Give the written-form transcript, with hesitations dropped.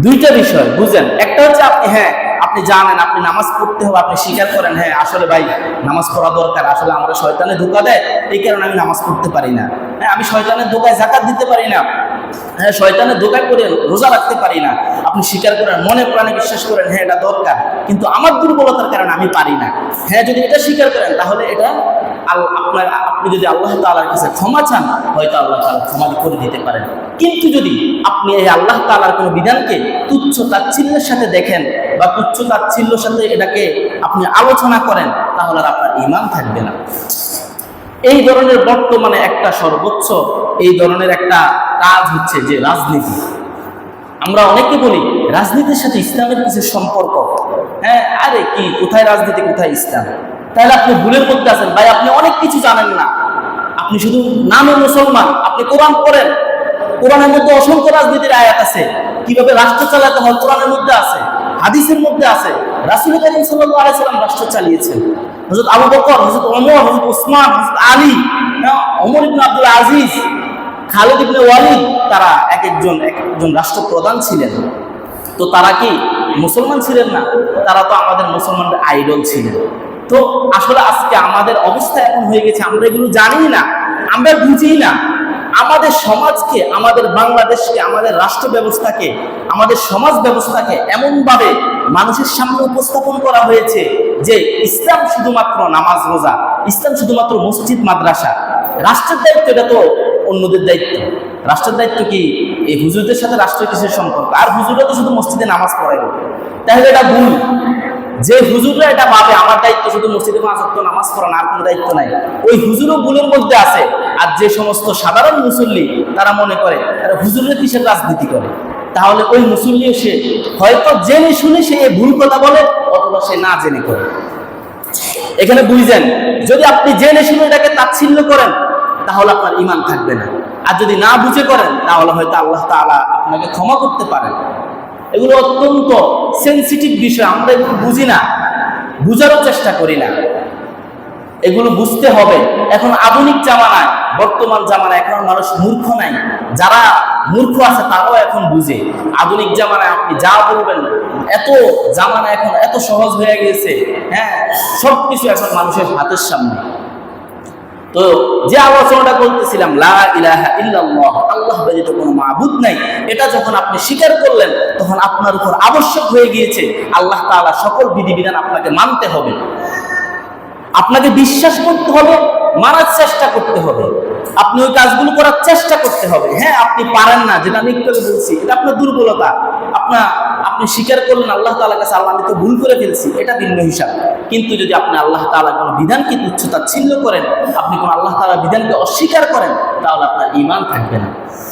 দুইটা বিষয় বুঝেন। একটা হচ্ছে আপনি আপনি জানেন আপনি নামাজ পড়তে হবে, আপনি স্বীকার করেন আসলে ভাই নামাজ পড়া দরকার, আসলে আমরা শয়তানে ধোঁকা দেয় এই কারণে আমি নামাজ পড়তে পারি না, আমি শয়তানের ধোঁকায় যাকাত দিতে পারি না, শয়তানের ধোঁকায় পড়ে রোজা রাখতে পারি না। আপনি স্বীকার করেন, মনে প্রাণে বিশ্বাস করেন এটা দরকার, কিন্তু আমার দুর্বলতার কারণে আমি পারি না। যদি এটা স্বীকার করেন তাহলে এটা আপনি যদি আল্লাহ তাআলার কাছে ক্ষমা চান, হয়তো আল্লাহ তাআলা ক্ষমা করে দিতে পারেন। কিন্তু যদি আপনি এই আল্লাহ তাআলার কোনো বিধানকে তুচ্ছ তাচ্ছিল্যের সাথে দেখেন বা তুচ্ছ তাচ্ছিল্যের সাথে এটাকে আপনি আলোচনা করেন, তাহলে আর আপনার ঈমান থাকবে না। এই ধরনের বর্তমানে একটা সর্বোচ্চ এই ধরনের একটা কাজ হচ্ছে যে রাজনীতি। আমরা অনেকে বলি রাজনীতির সাথে ইসলামের কিছু সম্পর্ক, আরে কি, কোথায় রাজনীতি কোথায় ইসলাম? তাহলে আপনি ভুলের মধ্যে আছেন ভাই, আপনি অনেক কিছু জানেন না, আপনি শুধু নামে মুসলমান, আপনি কোরআন পড়েন, কোরআনের মধ্যে অসংখ্য রাজনীতির আয়াত আছে, কিভাবে রাষ্ট্র চালাতে হয় কোরআনের মধ্যে আছে, হাদিসের মধ্যে আছে। রাসূল কারীম সাল্লাল্লাহু আলাইহি সাল্লাম রাষ্ট্র চালিয়েছেন, হযরত আবু বকর, হযরত ওমর, হযরত উসমান, হযরত আলী, ওমর ইবনে আব্দুল আজিজ, খালিদ ইবনে ওয়ালিদ, তারা এক একজন রাষ্ট্রপ্রধান ছিলেন। তো তারা কি মুসলমান ছিলেন না? তারা তো আমাদের মুসলমানদের আইডল ছিলেন। তো আসলে আজকে আমাদের অবস্থা এমন হয়ে গেছে, আমরা এগুলো জানি না, আমরা বুঝি না। আমাদের সমাজকে, আমাদের বাংলাদেশকে, আমাদের রাষ্ট্র ব্যবস্থাকে, আমাদের সমাজ ব্যবস্থাকে এমনভাবে মানুষের সামনে উপস্থাপন করা হয়েছে যে ইসলাম শুধুমাত্র নামাজ রোজা, ইসলাম শুধুমাত্র মসজিদ মাদ্রাসা। রাষ্ট্রের দায়িত্ব এটা তো অন্যদের দায়িত্ব। রাষ্ট্রের দায়িত্ব কি? এই হুজুরদের সাথে রাষ্ট্রের কিসের সম্পর্ক? আর হুজুররা তো শুধু মসজিদে নামাজ পড়াইবে, তাহলে এটা ভুল। যে হুজুররা এটা ভাবে আমার দায়িত্ব শুধু মসজিদে 5 ওয়াক্ত নামাজ পড়ানো, আর কোনো দায়িত্ব নাই, ওই হুজুরও ভুলের মধ্যে আছে। আর যে সমস্ত সাধারণ মুসল্লি তারা মনে করে হুজুরের কিসের রাজনীতি করে, তাহলে ওই মুসল্লিও সে হয়তো জেনে শুনে সে ভুল কথা বলে, অথবা সে না জেনে করে। এখানে বুঝছেন, যদি আপনি জেনে শুনে এটাকে তাচ্ছিল্য করেন তাহলে আপনার ঈমান থাকবে না, আর যদি না বুঝে করেন তাহলে হয়তো আল্লাহ তাআলা আপনাকে ক্ষমা করতে পারেন। এগুলো অত্যন্ত সেনসিটিভ বিষয়, আমরা এগুলো বুঝি না, বুঝারও চেষ্টা করি না। এগুলো বুঝতে হবে। এখন আধুনিক জামানায়, বর্তমান জামানায় এখন মানুষ মূর্খ নাই, যারা মূর্খ আছে তারাও এখন বুঝে। আধুনিক জামানায় আপনি যা বলবেন, এত জামানা এখন এত সহজ হয়ে গেছে, সবকিছু এখন মানুষের হাতের সামনে। তো যে আলোচনাটা বলতেছিলাম, লা ইলাহা ইল্লাল্লাহ, আল্লাহ ব্যতীত কোনো মাবুদ নাই, এটা যখন আপনি স্বীকার করলেন তখন আপনার উপর আবশ্যক হয়ে গিয়েছে আল্লাহ তাআলা সকল বিধিবিধান আপনাকে মানতে হবে, আপনাকে বিশ্বাস করতে হবে, মানার চেষ্টা করতে হবে, আপনি ওই কাজগুলো করার চেষ্টা করতে হবে। আপনি পারেন না, যেটা আমি একটু বলছি, এটা আপনার দুর্বলতা, আপনি স্বীকার করলেন আল্লাহ তাআলার কাছে, আল্লাহ আমি তো ভুল করে ফেলছি, এটা ভিন্ন হিসাব। কিন্তু যদি আপনি আল্লাহ তাআলার কোনো বিধানকে তুচ্ছ তাচ্ছিল্য করেন, আপনি কোন আল্লাহ তাআলার বিধানকে অস্বীকার করেন, তাহলে আপনার ঈমান থাকবে না।